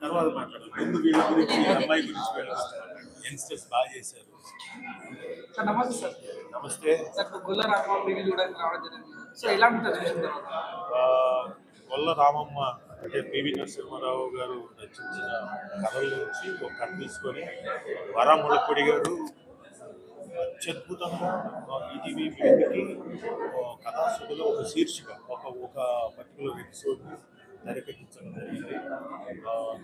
తర్వాత మాట్లాడాలి. ముందు వీళ్ళ గురించి అమ్మాయి గురించి యంగ్స్టర్స్ బాగా చేశారు. సార్ నమస్తే సార్. నమస్తే సార్ గొల్ల రామమ్మ రివ్యూ చూడడానికి రావడం జరిగింది. సో ఎలా ఉంటుంది చూసిన తర్వాత? గొల్ల రామమ్మ అంటే పివి నరసింహారావు గారు రచించిన కథల నుంచి ఒక కథ తీసుకొని వరాములపొడి గారు అత్యద్భుతంగా ఈటీవీ మీదకి కథాసులో ఒక శీర్షిక ఒక పర్టికులర్ ఎపిసోడ్ని తెరకెక్కించడం జరిగింది.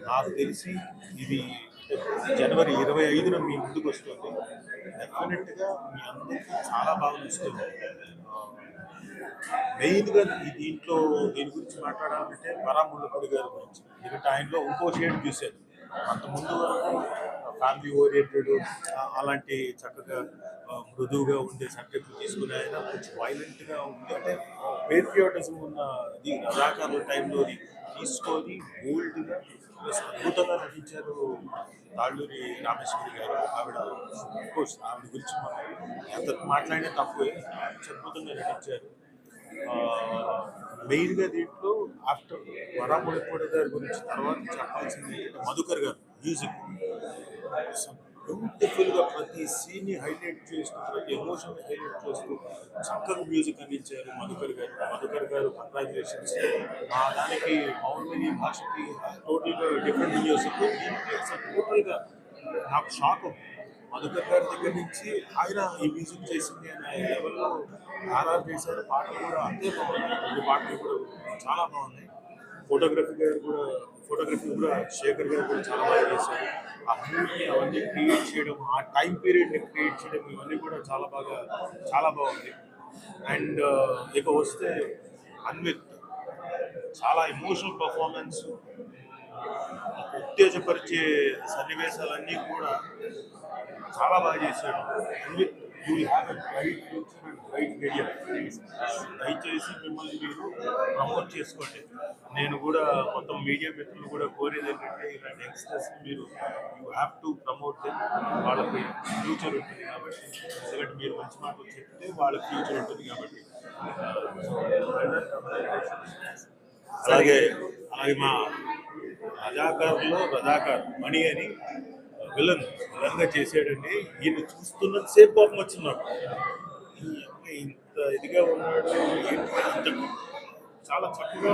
నాకు తెలిసి ఇది జనవరి 25న మీ ముందుకు వస్తుంది. డెఫినెట్గా మీ అందరికీ చాలా బాగా నచ్చుతుంది. మెయిన్గా దీంట్లో దీని గురించి మాట్లాడాలంటే వరాములపొడి గారి గురించి. ఎందుకంటే ఆయనలో ఇంకో షేడ్ చూశారు. అంతకుముందు వరకు ఫ్యామిలీ ఓరియంటెడ్ అలాంటి చక్కగా మృదువుగా ఉండే సబ్జెక్టులు తీసుకునే ఆయన కొంచెం వైలెంట్గా ఉంది. అంటే పేట్రియాటిజం ఉన్న ఇది రజాకారుల టైంలోని తీసుకొని బోల్డ్గా అద్భుతంగా నటించారు తాళ్ళూరి రామేశ్వరి గారు. ఆవిడ కోర్స్ ఆవిడ గురించి మనం ఎంత మాట్లాడినా తక్కువే, అద్భుతంగా నటించారు. మెయిన్గా దీంట్లో ఆఫ్టర్ వరాములపొడి గారి గురించి తర్వాత చెప్పాల్సింది మధుకర్ గారు మ్యూజిక్ బ్యూటిఫుల్గా ప్రతి సీన్ని హైలైట్ చేస్తూ ప్రతి ఎమోషన్ హైలైట్ చేస్తూ చక్కగా మ్యూజిక్ అందించారు మధుకర్ గారు కంగ్రాచులేషన్స్. మా దానికి మౌనమిని భాషకి టోటల్గా డిఫరెంట్ మ్యూజిక్. దీనికి అసలు టోటల్గా నాకు షాక్. మధుకర్ గారి దగ్గర నుంచి ఆయన ఈ మ్యూజిక్ చేసింది అనే లెవెల్లో ఆరాధన చేశారు. పాటలు కూడా అంతే బాగున్నాయి. కొన్ని పాటలు కూడా చాలా బాగున్నాయి. ఫోటోగ్రఫీ కూడా శేఖర్ గారు కూడా చాలా బాగా చేశారు. ఆ మూడ్ని అవన్నీ క్రియేట్ చేయడం, ఆ టైం పీరియడ్ని క్రియేట్ చేయడం, ఇవన్నీ కూడా చాలా బాగుంది. అండ్ ఇక వస్తే అన్విత్ చాలా ఎమోషనల్ పర్ఫార్మెన్స్, ఉత్తేజపరిచే సన్నివేశాలన్నీ కూడా చాలా బాగా చేశాడు. Anvith you will have a bright future and bright career. దయచేసి మిమ్మల్ని మీరు ప్రమోట్ చేసుకోండి. నేను కూడా మొత్తం మీడియా మిత్రులు కూడా కోరేది ఏంటంటే ఇలాంటి యంగ్స్టర్స్ని మీరు you have to promote them. వాళ్ళకి ఫ్యూచర్ ఉంటుంది కాబట్టి, ఎందుకంటే మీరు మంచి మాటలు చెప్తే వాళ్ళకి ఫ్యూచర్ ఉంటుంది కాబట్టి. అలాగే మా రజాకార్ మణి అని విలన్గా చేసాడండి. ఈయన చూస్తున్నంతసేపు కోపం వచ్చినాడు. ఇంత ఇదిగా ఉన్నాడు, చాలా చక్కగా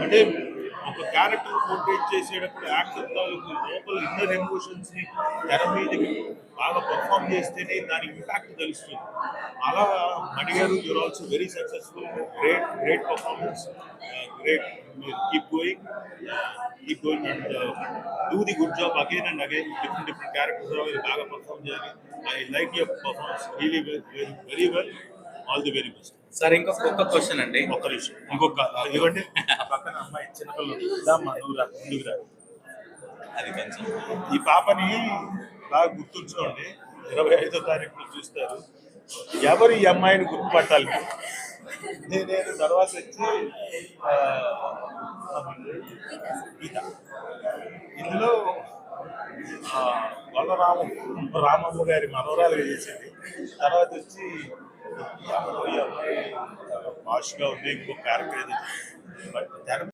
అంటే ఒక క్యారెక్టర్ పోర్ట్రేట్ చేసేటప్పుడు యాక్టర్ తాలూకు లోపల ఇన్నర్ ఎమోషన్స్ని తెర మీదకి బాగా పర్ఫామ్ చేస్తేనే దాని ఇంపాక్ట్ తెలుస్తుంది. అలా మణి గారు you're also very successful, great performance, great. Keep going and do the good job again and again. Different characters బాగా పర్ఫామ్ చేయాలి. I like your performance really very well. All the very best. Sir ఇంకొక question అండి. ఒక్క నిమిషం ఇవ్వండి. పక్కన అమ్మాయి చిన్నపిల్లలు ముందుకురా. అది కొంచెం ఈ పాపని బాగా గుర్తుంచుకోండి. 25వ తారీఖున చూస్తారు. ఎవరు ఈ అమ్మాయిని గుర్తుపట్టాలి. నేను తర్వాత వచ్చి ఇందులో గొల్ల రామమ్మ గారి మనోరాలుగా చేసింది. తర్వాత వచ్చి ఈ అమ్మాయి భాషగా ఉంది, ఇంకో క్యారెక్టర్ ఏదో బట్